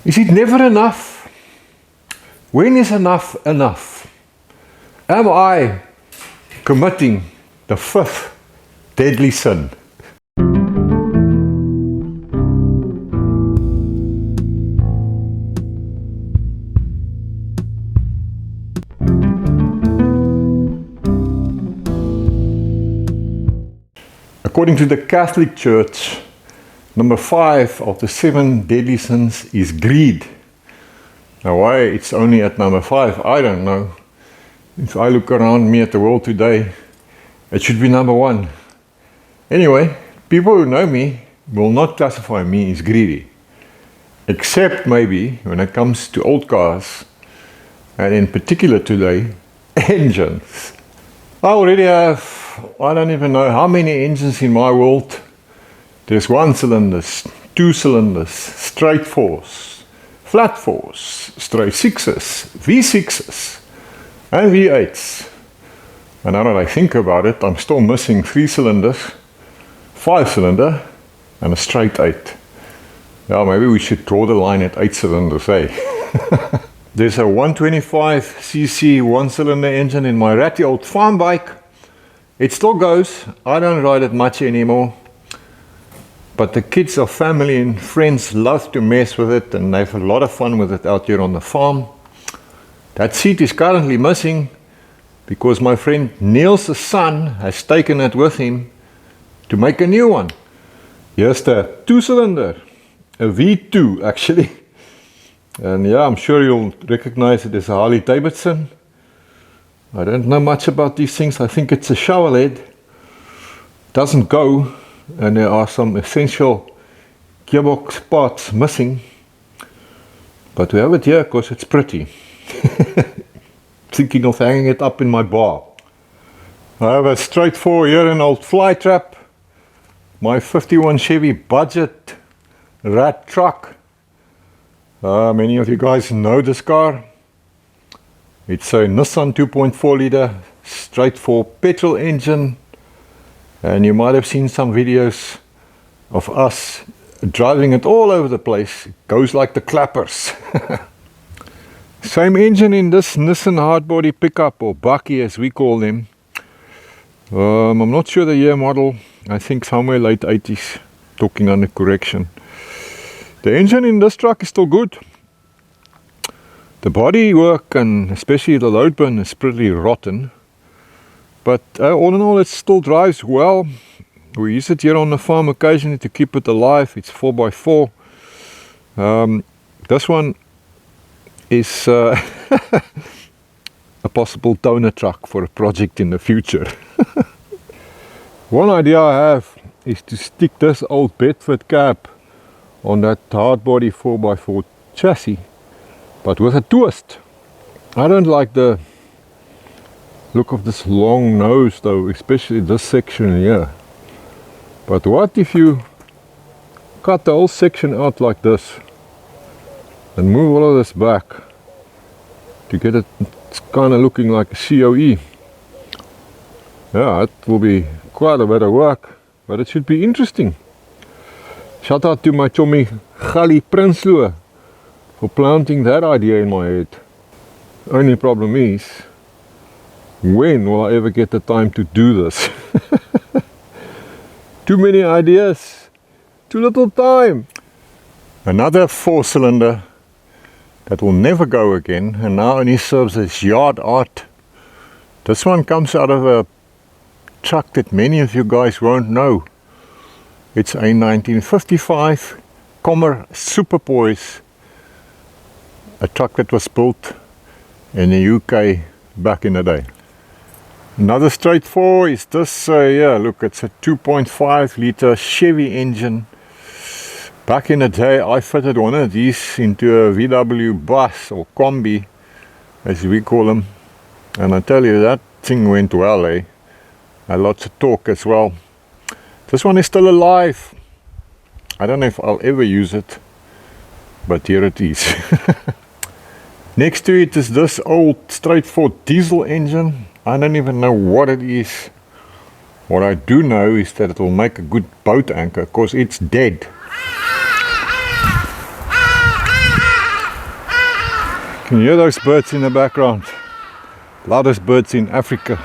Is it never enough? When is enough enough? Am I committing the fifth deadly sin? According to the Catholic Church, number 5 of the 7 deadly sins is greed. Now why it's only at number 5, I don't know. If I look around me at the world today, it should be number 1. Anyway, people who know me will not classify me as greedy. Except maybe when it comes to old cars, and in particular today, engines. I already have, I don't even know how many engines in my world. There's 1 cylinders, 2 cylinders, straight 4s, flat 4s, straight 6s, V6s, and V8s. And now that I think about it, I'm still missing 3 cylinders, 5 cylinder, and a straight 8. Yeah, maybe we should draw the line at 8 cylinders, eh? There's a 125cc 1-cylinder engine in my ratty old farm bike. It still goes. I don't ride it much anymore. But the kids of family and friends love to mess with it, and they have a lot of fun with it out here on the farm. That seat is currently missing because my friend Niels' son has taken it with him to make a new one. Here's the 2-cylinder, a V2 actually. And yeah, I'm sure you'll recognize it as a Harley Davidson. I don't know much about these things. I think it's a shower head. Doesn't go, and there are some essential gearbox parts missing. But we have it here because it's pretty. Thinking of hanging it up in my bar. I have a straight 4 here, an old fly trap. My 51 Chevy budget rat truck. Many of you guys know this car. It's a Nissan 2.4 liter straight 4 petrol engine, and you might have seen some videos of us driving it all over the place. It goes like the clappers. Same engine in this Nissan hardbody pickup, or bakkie as we call them. I'm not sure the year model. I think somewhere late 80s, talking under correction. The engine in this truck is still good. The body work, and especially the load bin, is pretty rotten. But all in all, it still drives well. We use it here on the farm occasionally to keep it alive. It's 4x4. This one is a possible donor truck for a project in the future. One idea I have is to stick this old Bedford cab on that hard body 4x4 chassis, but with a twist. I don't like the look of this long nose though, especially this section here. But what if you cut the whole section out like this and move all of this back to get it kind of looking like a COE? Yeah, it will be quite a bit of work, but it should be interesting. Shout out to my chummy Gali Prinsloo for planting that idea in my head. Only problem is, when will I ever get the time to do this? Too many ideas, too little time. Another 4-cylinder that will never go again, and now only serves as yard art. This one comes out of a truck that many of you guys won't know. It's a 1955 Kommer Superpoise, a truck that was built in the UK back in the day. Another straight 4 is this, yeah, look, it's a 2.5 liter Chevy engine. Back in the day, I fitted one of these into a VW bus, or combi, as we call them. And I tell you, that thing went well, eh? Had lots of torque as well. This one is still alive. I don't know if I'll ever use it, but here it is. Next to it is this old straight 4 diesel engine. I don't even know what it is. What I do know is that it will make a good boat anchor, because it's dead. Can you hear those birds in the background? Loudest birds in Africa,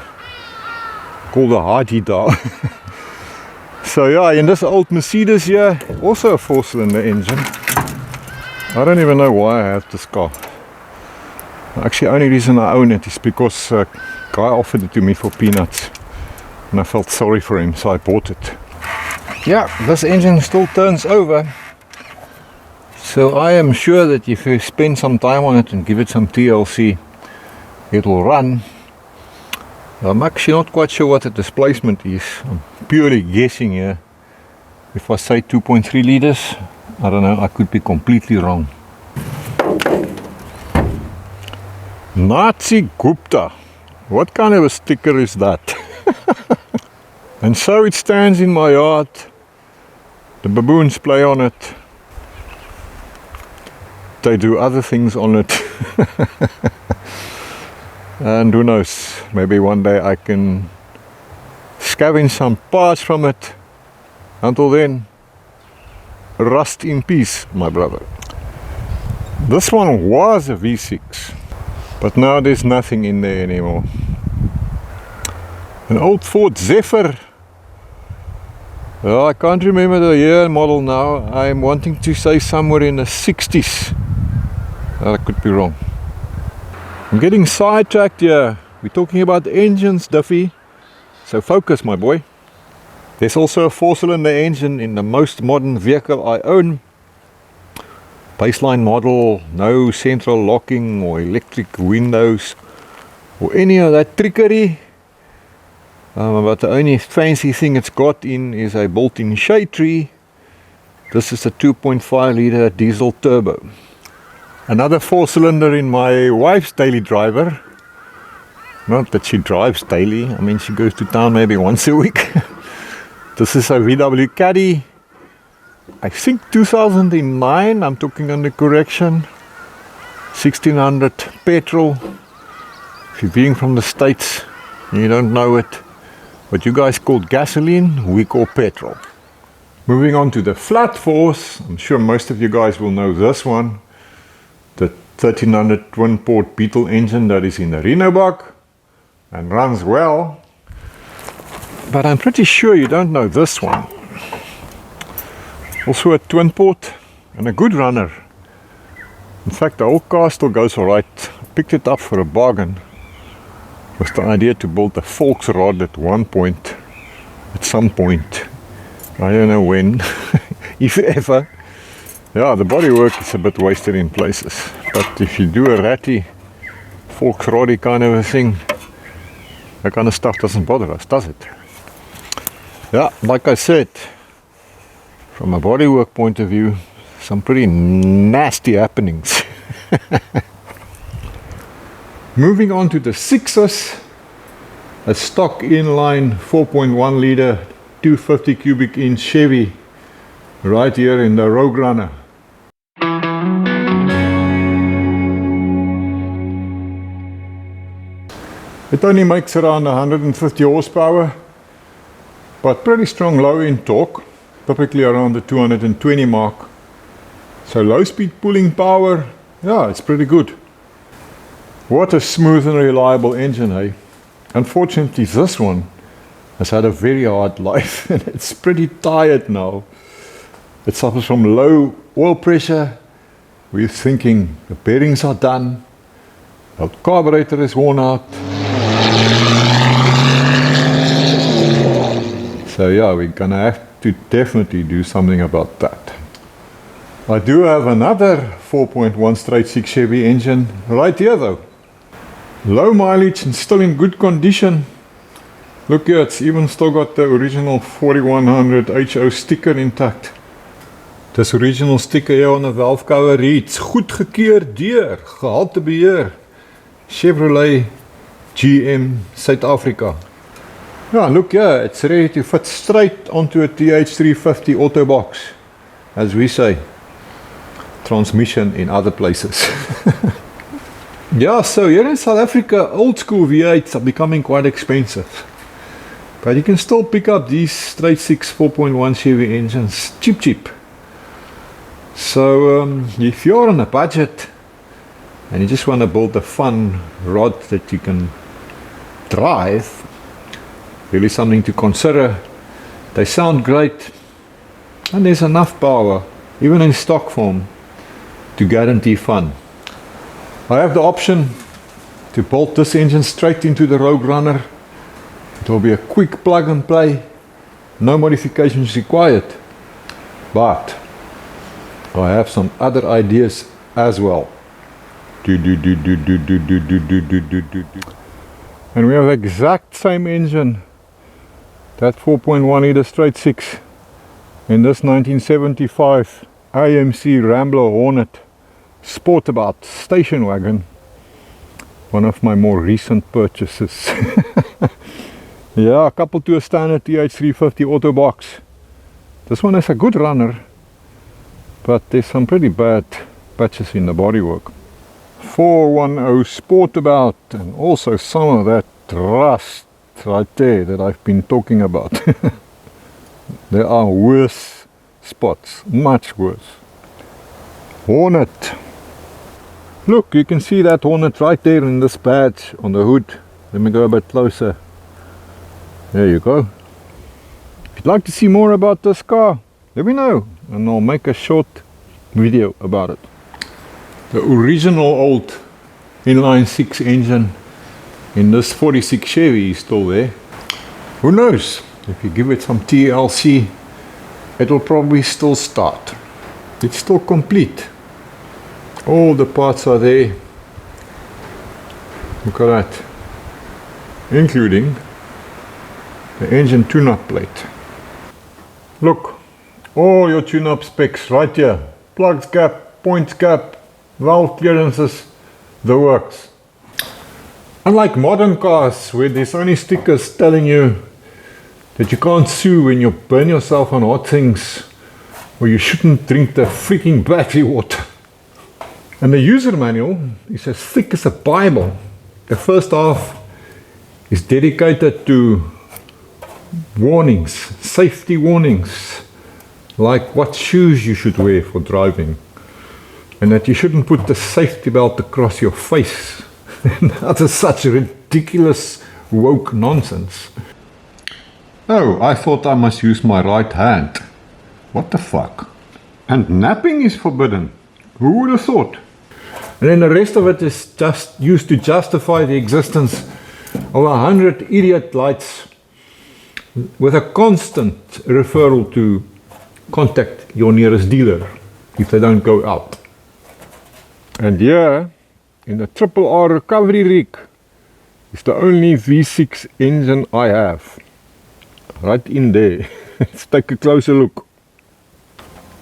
called the Haji-Dau. So yeah, in this old Mercedes here, also a 4-cylinder engine. I don't even know why I have this car. Actually, the only reason I own it is because a guy offered it to me for peanuts. And I felt sorry for him, so I bought it. Yeah, this engine still turns over. So I am sure that if you spend some time on it and give it some TLC, it will run. I'm actually not quite sure what the displacement is. I'm purely guessing here. If I say 2.3 liters, I don't know, I could be completely wrong. Nazi Gupta. What kind of a sticker is that? And so it stands in my yard. The baboons play on it. They do other things on it. And who knows, maybe one day I can scavenge some parts from it. Until then, rust in peace, my brother. This one was a V6, but now there's nothing in there anymore. An old Ford Zephyr. Well, I can't remember the year and model now. I'm wanting to say somewhere in the 60s. I could be wrong. I'm getting sidetracked here. We're talking about engines, Duffy. So focus, my boy. There's also a 4-cylinder engine in the most modern vehicle I own. Baseline model, no central locking or electric windows or any of that trickery. But the only fancy thing it's got in is a built-in shade tree. This is a 2.5 liter diesel turbo. Another 4-cylinder in my wife's daily driver. Not that she drives daily, I mean she goes to town maybe once a week. This is a VW Caddy. I think 2009, I'm talking under correction. 1600 petrol. If you're being from the States and you don't know it, what you guys call gasoline, we call petrol. Moving on to the flat fours, I'm sure most of you guys will know this one. The 1300 twin-port Beetle engine that is in the Renobak and runs well. But I'm pretty sure you don't know this one. Also a twin-port and a good runner. In fact, the whole car still goes alright. I picked it up for a bargain. With the idea to build a Volksrad at one point, at some point. I don't know when, if ever. Yeah, the bodywork is a bit wasted in places. But if you do a ratty, Volksrad kind of a thing, that kind of stuff doesn't bother us, does it? Yeah, like I said, from a bodywork point of view, some pretty nasty happenings. Moving on to the 6s, a stock inline 4.1 liter 250 cubic inch Chevy right here in the Rogue Runner. It only makes around 150 horsepower, but pretty strong low end torque, typically around the 220 mark. So low speed pulling power, yeah, it's pretty good. What a smooth and reliable engine, hey? Unfortunately, this one has had a very hard life and it's pretty tired now. It suffers from low oil pressure. We're thinking the bearings are done, the carburetor is worn out. So yeah, we're gonna have to definitely do something about that. I do have another 4.1 straight 6 Chevy engine right here though. Low mileage and still in good condition. Look here, it's even still got the original 4100 HO sticker intact. This original sticker here on the valve cover reads goedgekeur deur gehaltebeheer Chevrolet GM South Africa. Yeah, look here, it's ready to fit straight onto a TH350 auto box, as we say. Transmission in other places. Yeah, so here in South Africa, old school V8s are becoming quite expensive. But you can still pick up these straight 6 4.1 Chevy engines cheap. So if you're on a budget and you just want to build a fun rod that you can drive, really something to consider. They sound great, and there's enough power, even in stock form, to guarantee fun. I have the option to bolt this engine straight into the Rogue Runner. It will be a quick plug and play, no modifications required. But I have some other ideas as well. And we have the exact same engine, that 4.1 liter straight 6, in this 1975 AMC Rambler Hornet Sportabout station wagon, one of my more recent purchases. Yeah, coupled to a standard TH350 auto box. This one is a good runner, but there's some pretty bad patches in the bodywork. 410 Sportabout, and also some of that rust right there that I've been talking about. There are worse spots, much worse. Hornet. Look, you can see that Hornet right there in this badge on the hood. Let me go a bit closer. There you go. If you'd like to see more about this car, let me know and I'll make a short video about it. The original old inline 6 engine in this 46 Chevy is still there. Who knows, if you give it some TLC, it'll probably still start. It's still complete. All the parts are there. Look at that. Including the engine tune-up plate. Look, all your tune-up specs right here. Plugs gap, points gap, valve clearances, the works. Unlike modern cars where there's only stickers telling you that you can't sue when you burn yourself on hot things, or you shouldn't drink the freaking battery water. And the user manual is as thick as a Bible. The first half is dedicated to warnings, safety warnings, like what shoes you should wear for driving, and that you shouldn't put the safety belt across your face. That is such ridiculous woke nonsense. Oh, I thought I must use my right hand. What the fuck? And napping is forbidden. Who would have thought? And then the rest of it is just used to justify the existence of 100 idiot lights with a constant referral to contact your nearest dealer if they don't go out. And here, in the Triple R recovery rig, is the only V6 engine I have. Right in there. Let's take a closer look.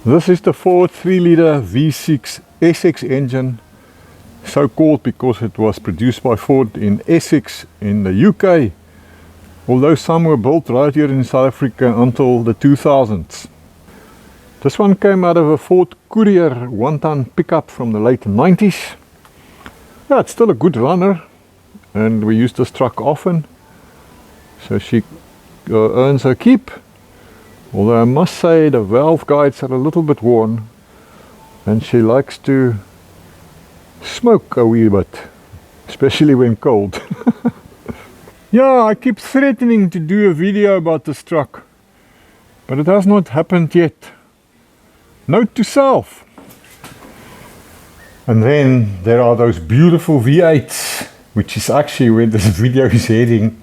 This is the Ford 3 liter V6 Essex engine, so called because it was produced by Ford in Essex in the UK, although some were built right here in South Africa until the 2000s. This one came out of a Ford Courier 1-ton pickup from the late 90s. Yeah, it's still a good runner, and we use this truck often, so she earns her keep. Although I must say the valve guides are a little bit worn, and she likes to smoke a wee bit, especially when cold. Yeah, I keep threatening to do a video about this truck, but it has not happened yet. Note to self. And then there are those beautiful V8s, which is actually where this video is heading.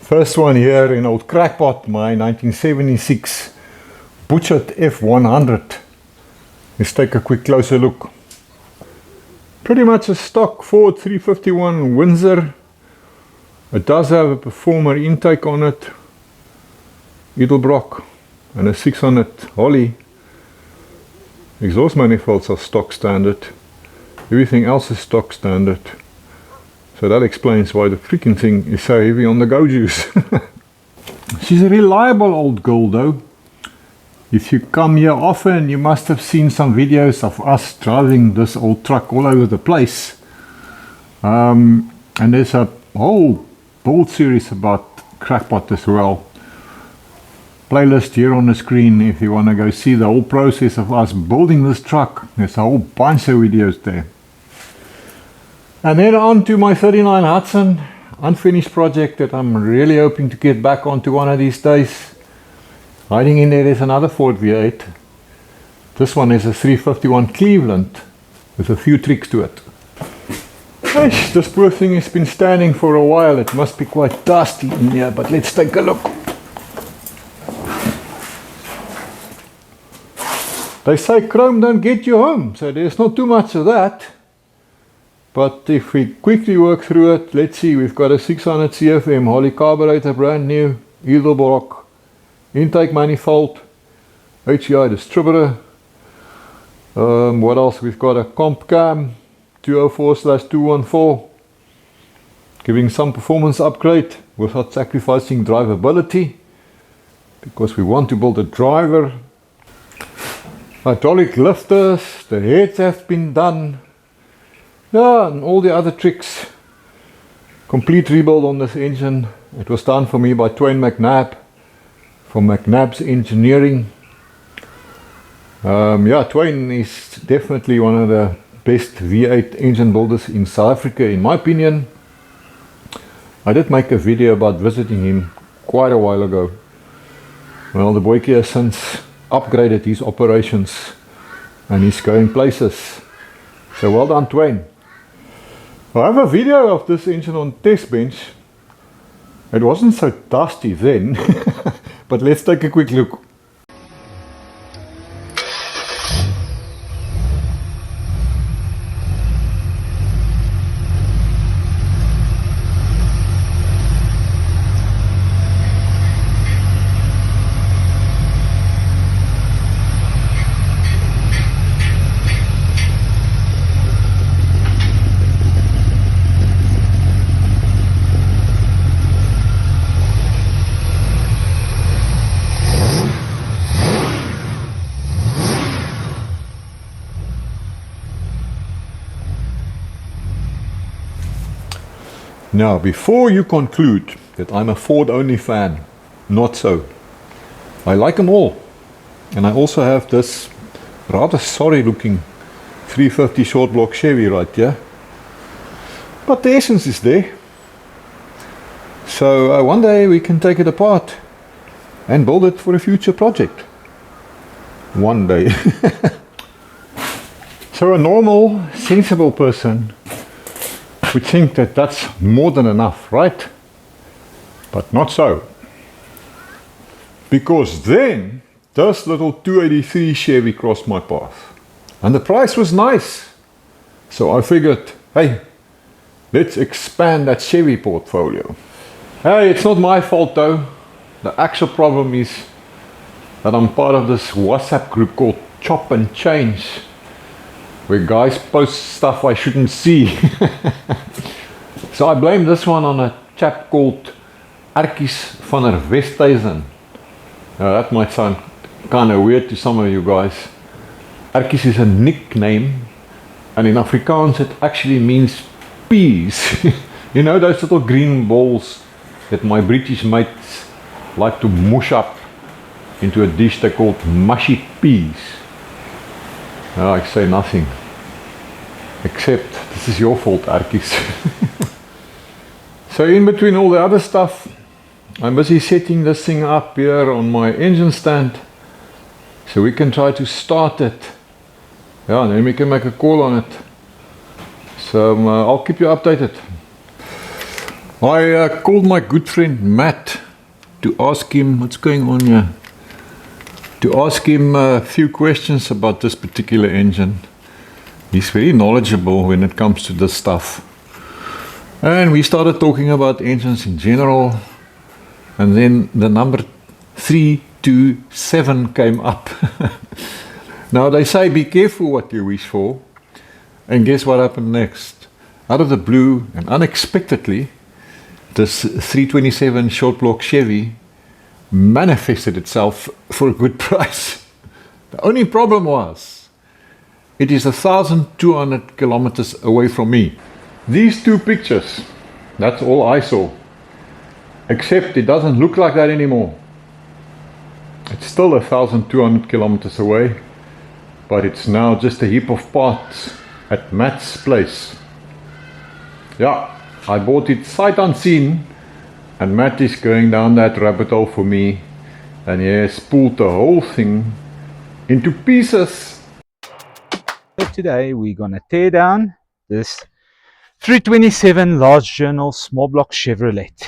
First one here in old Crackpot, my 1976 butchered F100. Let's take a quick closer look. Pretty much a stock Ford 351 Windsor. It does have a Performer intake on it, Edelbrock, and a 600 Holly. Exhaust manifolds are stock standard. Everything else is stock standard. So that explains why the freaking thing is so heavy on the go juice. She's a reliable old girl though. If you come here often, you must have seen some videos of us driving this old truck all over the place. And there's a whole build series about Crackpot as well. Playlist here on the screen if you want to go see the whole process of us building this truck. There's a whole bunch of videos there. And then on to my 39 Hudson, unfinished project that I'm really hoping to get back onto one of these days. Hiding in there is another Ford V8. This one is a 351 Cleveland with a few tricks to it. Gosh, this poor thing has been standing for a while. It must be quite dusty in here, but let's take a look. They say chrome don't get you home, so there's not too much of that. But if we quickly work through it, let's see, we've got a 600 CFM Holley carburetor, brand new, Edelbrock, intake manifold, HEI distributor. What else? We've got a comp cam 204/214, giving some performance upgrade without sacrificing drivability, because we want to build a driver. Hydraulic lifters, the heads have been done. Yeah, and all the other tricks. Complete rebuild on this engine. It was done for me by Twain McNabb from McNabb's Engineering. Yeah, Twain is definitely one of the best V8 engine builders in South Africa, in my opinion. I did make a video about visiting him quite a while ago. Well, the boykie has since upgraded his operations and he's going places. So well done, Twain. I have a video of this engine on test bench. It wasn't so dusty then, but let's take a quick look. Now, before you conclude that I'm a Ford only fan, not so. I like them all. And I also have this rather sorry looking 350 short block Chevy right here. But the essence is there. So one day we can take it apart and build it for a future project. One day. So a normal, sensible person would think that that's more than enough, right? But not so. Because then this little 283 Chevy crossed my path. And the price was nice. So I figured, hey, let's expand that Chevy portfolio. Hey, it's not my fault though. The actual problem is that I'm part of this WhatsApp group called Chop and Change, where guys post stuff I shouldn't see. So I blame this one on a chap called Arkies van der Westhuizen. Now that might sound kind of weird to some of you guys. Arkies is a nickname, and in Afrikaans it actually means peas. You know those little green balls that my British mates like to mush up into a dish they called mushy peas. Now I say nothing, except this is your fault, Arkies. So in between all the other stuff, I'm busy setting this thing up here on my engine stand, so we can try to start it. Yeah, and then we can make a call on it. So I'll keep you updated. I called my good friend Matt to ask him what's going on here. To ask him a few questions about this particular engine. He's very knowledgeable when it comes to this stuff. And we started talking about engines in general, and then the number 327 came up. Now they say be careful what you wish for, and guess what happened next? Out of the blue and unexpectedly, this 327 short block Chevy manifested itself for a good price. The only problem was, it is 1,200 kilometers away from me. These two pictures, that's all I saw. Except it doesn't look like that anymore. It's still 1,200 kilometers away, but it's now just a heap of parts at Matt's place. Yeah, I bought it sight unseen, and Matt is going down that rabbit hole for me, and he has pulled the whole thing into pieces. So today we're gonna tear down this 327 large journal small block Chevrolet.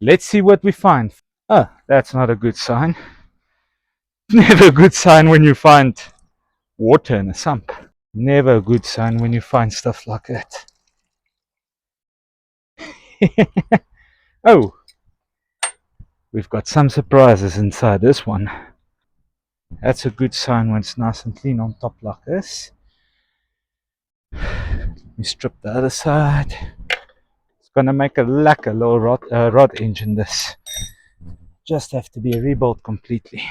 Let's see what we find. Oh, that's not a good sign. Never a good sign when you find water in a sump. Never a good sign when you find stuff like that. Oh, we've got some surprises inside this one. That's a good sign when it's nice and clean on top like this. Let me strip the other side. It's gonna make a lacquer little rod engine this. Just have to be rebuilt completely.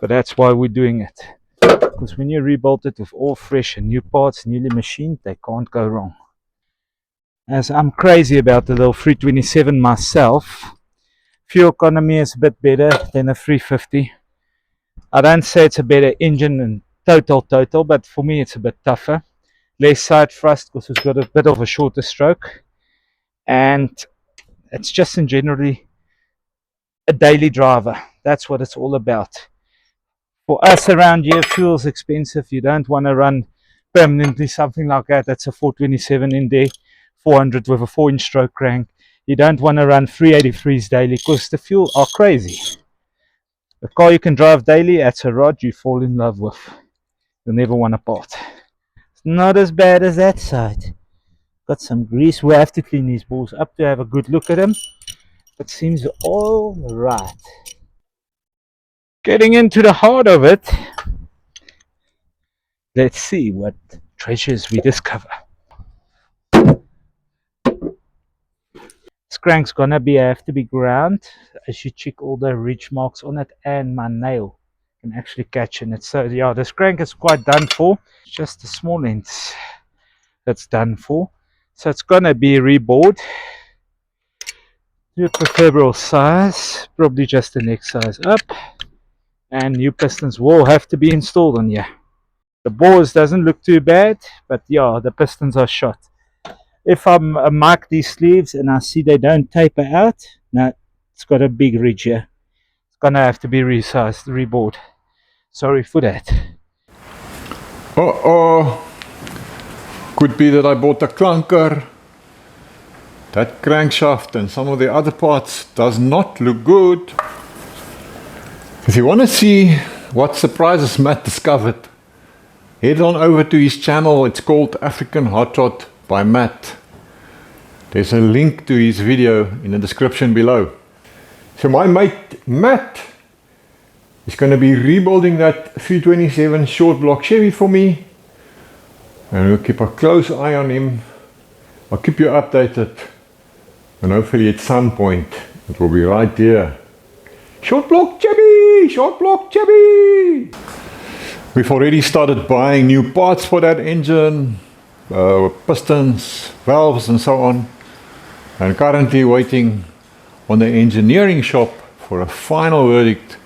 But that's why we're doing it. Because when you rebuild it with all fresh and new parts, newly machined, they can't go wrong. As I'm crazy about the little 327 myself, fuel economy is a bit better than a 350. I don't say it's a better engine in total, but for me it's a bit tougher. Less side thrust because it's got a bit of a shorter stroke. And it's just in generally a daily driver. That's what it's all about. For us around here, fuel's expensive. You don't want to run permanently something like that. That's a 427 in there, 400 with a 4-inch stroke crank. You don't want to run 383s daily because the fuel are crazy. A car you can drive daily, that's a rod you fall in love with. You'll never want to part. It's not as bad as that side. Got some grease. We have to clean these balls up to have a good look at them. But seems all right. Getting into the heart of it, let's see what treasures we discover. This crank's gonna have to be ground as you check all the ridge marks on it, and my nail can actually catch in it. So yeah, this crank is quite done for. It's just the small ends that's done for. So it's gonna be rebored to a preferable size, probably just the next size up, and new pistons will have to be installed on here. The bores doesn't look too bad, but yeah, the pistons are shot. If I mark these sleeves and I see they don't taper out, no, it's got a big ridge here. It's gonna have to be resized, rebored. Sorry for that. Could be that I bought a clunker. That crankshaft and some of the other parts does not look good. If you want to see what surprises Matt discovered, head on over to his channel. It's called African Hot Rod by Matt. There's a link to his video in the description below. So my mate Matt is going to be rebuilding that 327 short block Chevy for me, and we'll keep a close eye on him. I'll keep you updated, and hopefully at some point it will be right there. Short block Chevy! Short block Chevy! We've already started buying new parts for that engine, pistons, valves and so on, and currently waiting on the engineering shop for a final verdict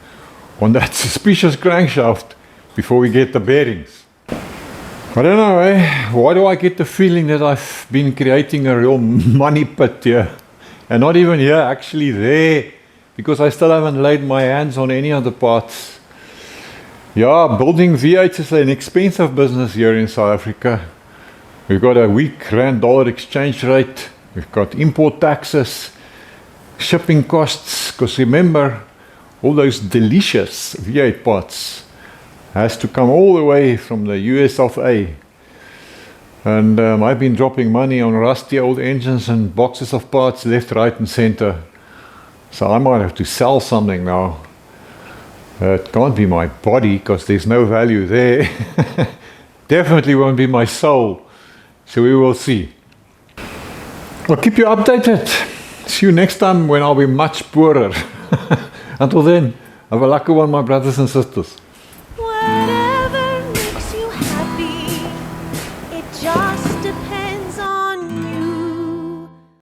on that suspicious crankshaft before we get the bearings. I don't know, why do I get the feeling that I've been creating a real money pit here? And not even here, actually there, because I still haven't laid my hands on any of the parts. Yeah, building V8s is an expensive business here in South Africa. We've got a weak rand-dollar exchange rate. We've got import taxes, shipping costs, because remember, all those delicious V8 parts has to come all the way from the US of A. And I've been dropping money on rusty old engines and boxes of parts left, right and center. So I might have to sell something now. It can't be my body because there's no value there. Definitely won't be my soul. So we will see. I'll keep you updated. See you next time when I'll be much poorer. Until then, have a lucky one, my brothers and sisters. What